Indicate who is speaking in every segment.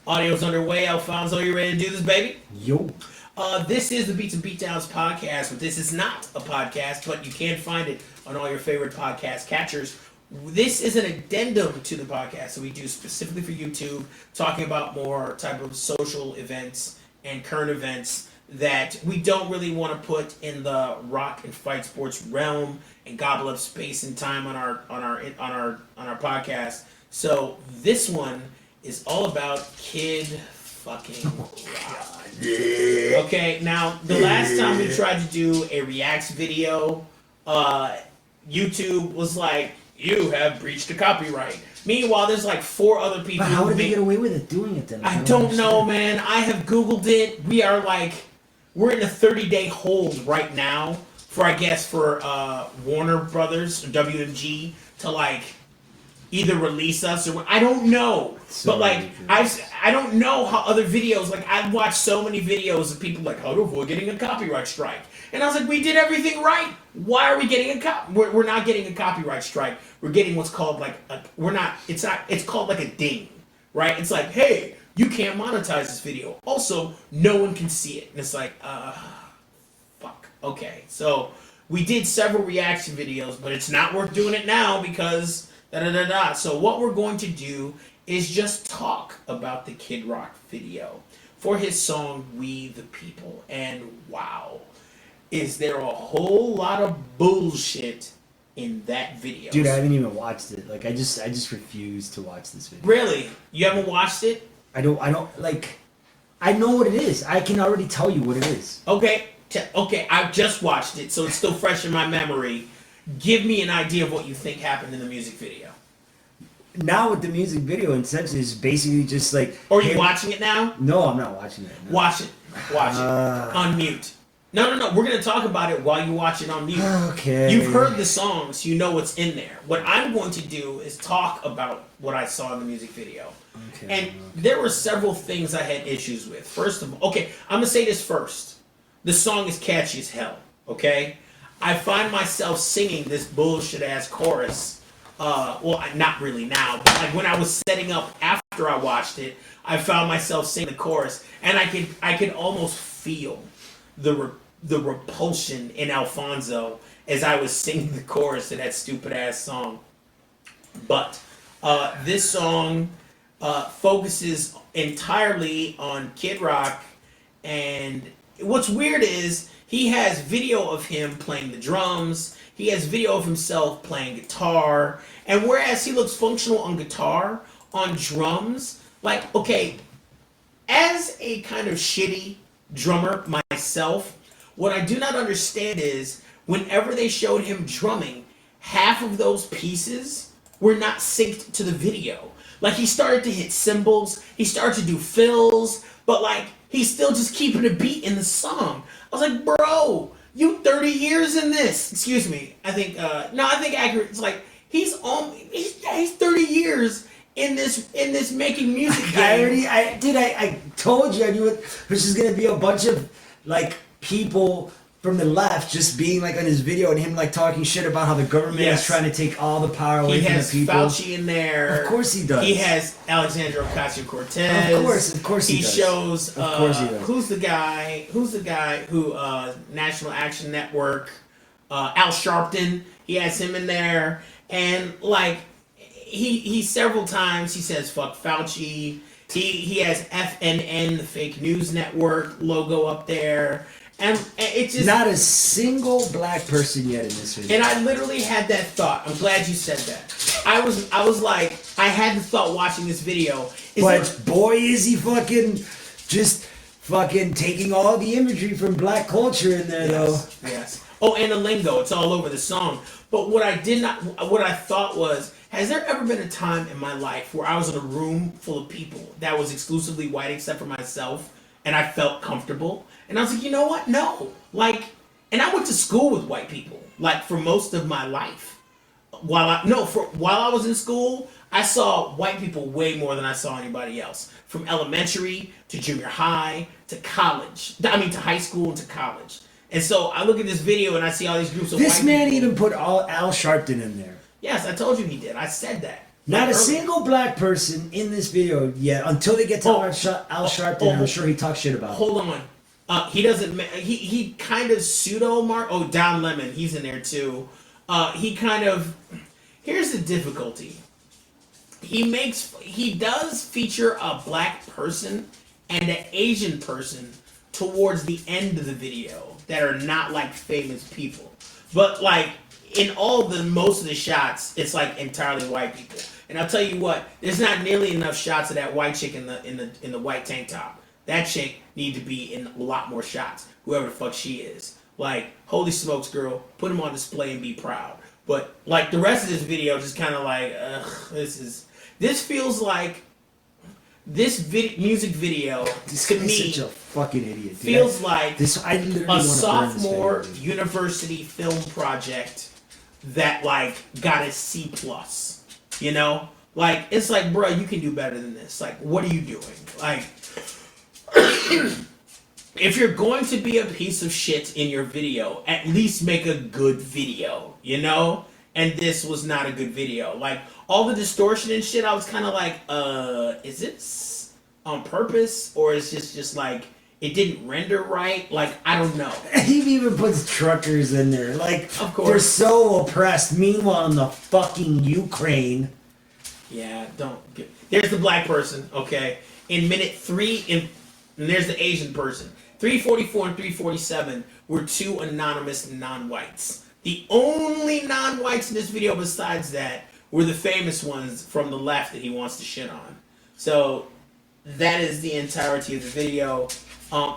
Speaker 1: Audio's underway. Alfonso, you ready to do this, baby?
Speaker 2: Yo.
Speaker 1: This is the Beats and Beatdowns podcast, but this is not a podcast, but you can find it on all your favorite podcast catchers. This is an addendum to the podcast that we do specifically for YouTube, talking about more type of social events and current events that we don't really want to put in the rock and fight sports realm and gobble up space and time on our podcast. So this one is all about kid fucking rock. Okay, now the last time we tried to do a reacts video, YouTube was like, "You have breached the copyright." Meanwhile, there's like 4 other people.
Speaker 2: But how did they get away with it doing it then?
Speaker 1: I don't know, man. I have Googled it. We're in a 30-day hold right now for Warner Brothers or WMG to like either release us or I don't know. So but like I don't know how other videos, like I've watched so many videos of people like how to avoid getting a copyright strike. And I was like, we did everything right. Why are we getting we're not getting a copyright strike. We're getting what's called like it's called like a ding, right? It's like, hey, you can't monetize this video. Also, no one can see it. And it's like, fuck. Okay. So we did several reaction videos, but it's not worth doing it now because So what we're going to do is just talk about the Kid Rock video for his song "We the People." And wow, is there a whole lot of bullshit in that video.
Speaker 2: Dude, I haven't even watched it. Like I just refuse to watch this video.
Speaker 1: Really? You haven't watched it?
Speaker 2: I don't like I know what it is. I can already tell you what it is.
Speaker 1: Okay. Okay, I just watched it, so it's still fresh in my memory. Give me an idea of what you think happened in the music video.
Speaker 2: Now with the music video, essentially, is basically just like...
Speaker 1: Or are you watching it now?
Speaker 2: No, I'm not watching it. No.
Speaker 1: Watch it. Watch it. On mute. No. We're going to talk about it while you watch it on mute.
Speaker 2: Okay.
Speaker 1: You've heard the songs. You know what's in there. What I'm going to do is talk about what I saw in the music video. Okay. And there were several things I had issues with. First of all... Okay, I'm going to say this first. The song is catchy as hell. Okay? I find myself singing this bullshit-ass chorus. Well, not really now, but like when I was setting up after I watched it, I found myself singing the chorus, and I could almost feel the repulsion in Alfonso as I was singing the chorus to that stupid-ass song. But this song focuses entirely on Kid Rock, and what's weird is he has video of him playing the drums. He has video of himself playing guitar. And whereas he looks functional on guitar, on drums, like, okay, as a kind of shitty drummer myself, what I do not understand is whenever they showed him drumming, half of those pieces were not synced to the video. Like, he started to hit cymbals, he started to do fills, but like, he's still just keeping a beat in the song. I was like, bro, you 30 years in this. Excuse me. I think accurate. It's like he's 30 years in this making music game.
Speaker 2: I told you I knew it. This is gonna be a bunch of like people from the left just being like on his video and him like talking shit about how the government is trying to take all the power away from the people.
Speaker 1: He has Fauci in there.
Speaker 2: Of course he does.
Speaker 1: He has Alexandria Ocasio-Cortez.
Speaker 2: Of course he does.
Speaker 1: He shows.
Speaker 2: Of course he does.
Speaker 1: Who's the guy who National Action Network? Al Sharpton. He has him in there, and like he several times he says fuck Fauci. He has FNN, the fake news network logo up there. And it's just
Speaker 2: not a single black person yet in this video.
Speaker 1: And I literally had that thought. I'm glad you said that. I was like, I had the thought watching this video.
Speaker 2: Boy, is he fucking taking all the imagery from black culture in there, though.
Speaker 1: Yes. Oh, and the lingo. It's all over the song. But what I thought was, has there ever been a time in my life where I was in a room full of people that was exclusively white except for myself, and I felt comfortable? And I was like, you know what? No. Like, and I went to school with white people, like, for most of my life. While I was in school, I saw white people way more than I saw anybody else. From elementary to junior high to college. I mean, to high school and to college. And so I look at this video and I see all these groups of white people.
Speaker 2: This man even put Al Sharpton in there.
Speaker 1: Yes, I told you he did. I said that.
Speaker 2: Not a single black person in this video yet until they get to Al Sharpton. I'm sure he talks shit about.
Speaker 1: Hold on. He doesn't. He kind of pseudo mark. Oh, Don Lemon. He's in there too. He kind of. Here's the difficulty. He does feature a black person and an Asian person towards the end of the video that are not like famous people, but like in most of the shots, it's like entirely white people. And I'll tell you what, there's not nearly enough shots of that white chick in the white tank top. That chick need to be in a lot more shots. Whoever the fuck she is, like holy smokes, girl, put them on display and be proud. But like the rest of this video, just kind of like, this feels like this music video
Speaker 2: this
Speaker 1: to me
Speaker 2: such a fucking idiot. Dude.
Speaker 1: Feels like
Speaker 2: this. I
Speaker 1: a sophomore university film project that like got a C+. You know, like it's like, bro, you can do better than this. Like, what are you doing? Like, if you're going to be a piece of shit in your video, at least make a good video. You know. And this was not a good video. Like, all the distortion and shit, I was kind of like, is this on purpose? Or is this just like, it didn't render right? Like, I don't know.
Speaker 2: He even puts truckers in there. Like,
Speaker 1: of course.
Speaker 2: They're so oppressed. Meanwhile, in the fucking Ukraine.
Speaker 1: Yeah, there's the black person, okay? In minute 3, and there's the Asian person. 344 and 347 were 2 anonymous non-whites. The only non-whites in this video besides that were the famous ones from the left that he wants to shit on. So that is the entirety of the video.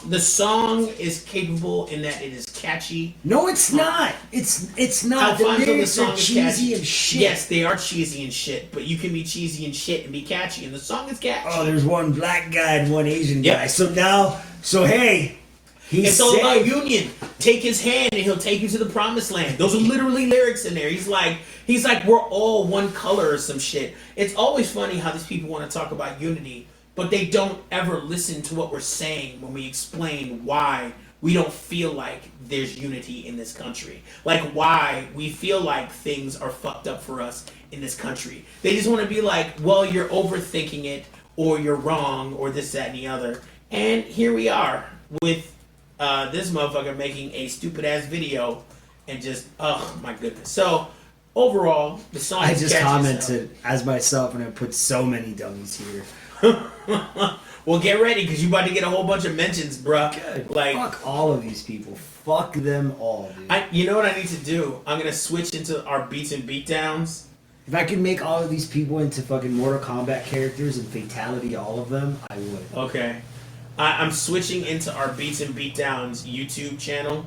Speaker 1: The song is capable in that it is catchy.
Speaker 2: No, it's not. It's not.
Speaker 1: Alfonso,
Speaker 2: the lyrics are cheesy and shit.
Speaker 1: Yes, they are cheesy and shit, but you can be cheesy and shit and be catchy, and the song is catchy.
Speaker 2: Oh, there's one black guy and one Asian guy. So hey,
Speaker 1: it's all about union. Take his hand and he'll take you to the promised land. Those are literally lyrics in there. He's like, we're all one color or some shit. It's always funny how these people want to talk about unity, but they don't ever listen to what we're saying when we explain why we don't feel like there's unity in this country. Like why we feel like things are fucked up for us in this country. They just want to be like, well, you're overthinking it, or you're wrong, or this, that, and the other. And here we are with this motherfucker making a stupid ass video and just, oh my goodness. So overall, the song
Speaker 2: I just commented as myself and I put so many dummies here.
Speaker 1: Well, get ready because you about to get a whole bunch of mentions, bruh.
Speaker 2: Good. Like, fuck all of these people. Fuck them all, dude.
Speaker 1: You know what I need to do? I'm gonna switch into our beats and beatdowns.
Speaker 2: If I could make all of these people into fucking Mortal Kombat characters and fatality all of them, I would.
Speaker 1: Okay. I'm switching into our Beats and Beatdowns YouTube channel,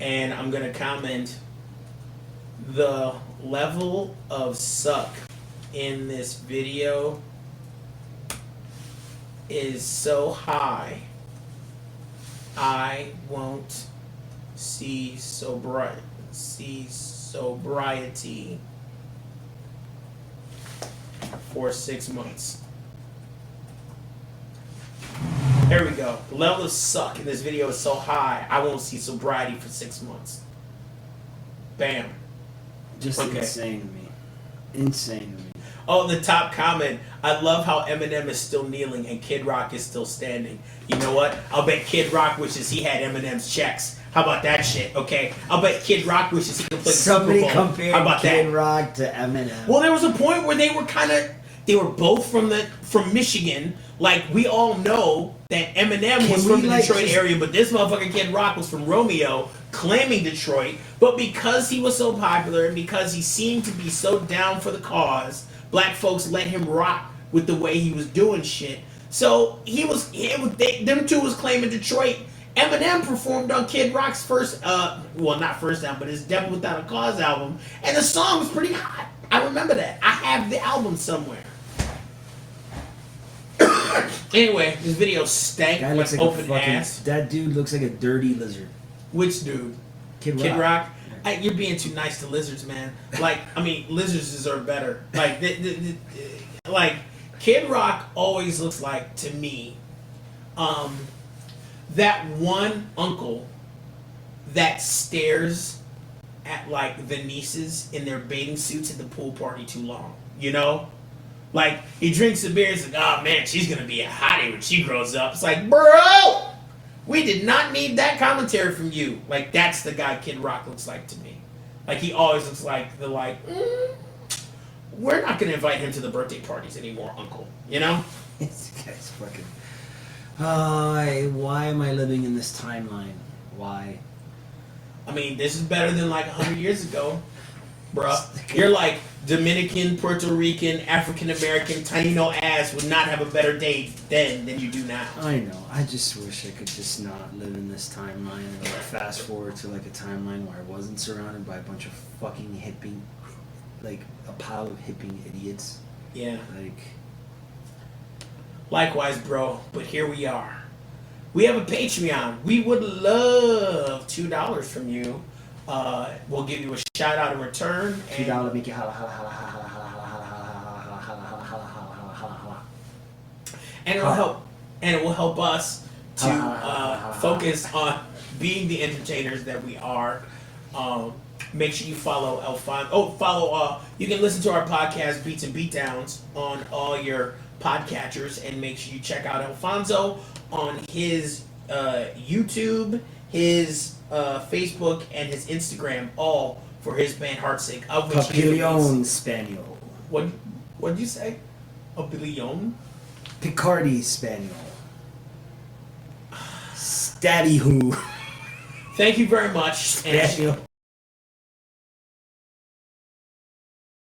Speaker 1: and I'm going to comment the level of suck in this video is so high, I won't see sobriety for 6 months. There we go. The level of suck in this video is so high, I won't see sobriety for 6 months. Bam.
Speaker 2: Just insane to me. Insane to me.
Speaker 1: Oh, the top comment. I love how Eminem is still kneeling and Kid Rock is still standing. You know what? I'll bet Kid Rock wishes he had Eminem's checks. How about that shit? Okay. I'll bet Kid Rock wishes he could play the Super Bowl.
Speaker 2: Compared
Speaker 1: how about
Speaker 2: Kid
Speaker 1: that?
Speaker 2: Rock to Eminem.
Speaker 1: Well, there was a point where they were both from Michigan. Like, we all know that Eminem was from the Detroit area, but this motherfucking Kid Rock was from Romeo, claiming Detroit. But because he was so popular and because he seemed to be so down for the cause, black folks let him rock with the way he was doing shit. So them two was claiming Detroit. Eminem performed on Kid Rock's first, not first album, but his Devil Without a Cause album, and the song was pretty hot. I remember that. I have the album somewhere. Anyway, this video stank like open ass.
Speaker 2: That dude looks like a dirty lizard.
Speaker 1: Which dude? Kid Rock? Yeah. You're being too nice to lizards, man. Like, I mean, lizards deserve better. Like, like Kid Rock always looks like, to me, that one uncle that stares at, like, the nieces in their bathing suits at the pool party too long. You know? Like, he drinks the beer, he's like, oh man, she's gonna be a hottie when she grows up. It's like, bro, we did not need that commentary from you. Like, that's the guy Kid Rock looks like to me. Like, he always looks like the we're not gonna invite him to the birthday parties anymore, uncle. You know?
Speaker 2: This guy's fucking. Why am I living in this timeline? Why?
Speaker 1: I mean, this is better than like 100 years ago, bruh. You're like Dominican, Puerto Rican, African American, Taino ass would not have a better day then than you do now.
Speaker 2: I know. I just wish I could just not live in this timeline and like fast forward to like a timeline where I wasn't surrounded by a bunch of fucking hippie, like a pile of hippie idiots.
Speaker 1: Yeah.
Speaker 2: Like.
Speaker 1: Likewise, bro. But here we are. We have a Patreon. We would love $2 from you. We'll give you a shout out in return.
Speaker 2: $2 make you holla holla holla holla holla holla holla holla holla holla holla holla.
Speaker 1: And it'll help. And it will help us to focus on being the entertainers that we are. Make sure you follow Alfonso. You can listen to our podcast, Beats and Beatdowns, on all your podcatchers, and make sure you check out Alfonso on his YouTube, his Facebook, and his Instagram, all for his band HEARTSICK.
Speaker 2: Papillon Spaniel.
Speaker 1: What did you say? Papillon?
Speaker 2: Picardy Spaniel. Statty Who.
Speaker 1: Thank you very much.
Speaker 2: Spaniel.